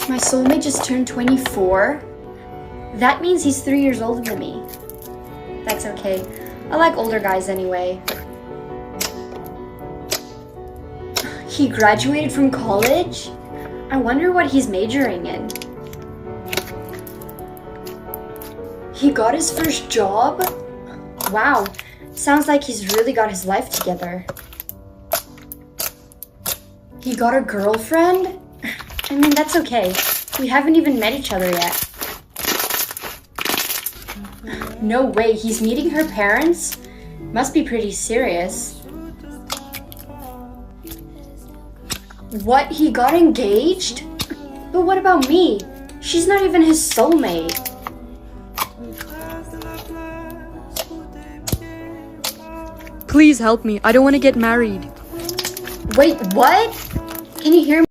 My soulmate just turned 24. That means he's 3 years older than me. That's okay. I like older guys anyway. He graduated from college? I wonder what he's majoring in. He got his first job? Wow, sounds like he's really got his life together. He got a girlfriend? I mean, that's okay. We haven't even met each other yet. No way, he's meeting her parents? Must be pretty serious. What, he got engaged? But what about me? She's not even his soulmate. Please help me. I don't want to get married. Wait, what? Can you hear me?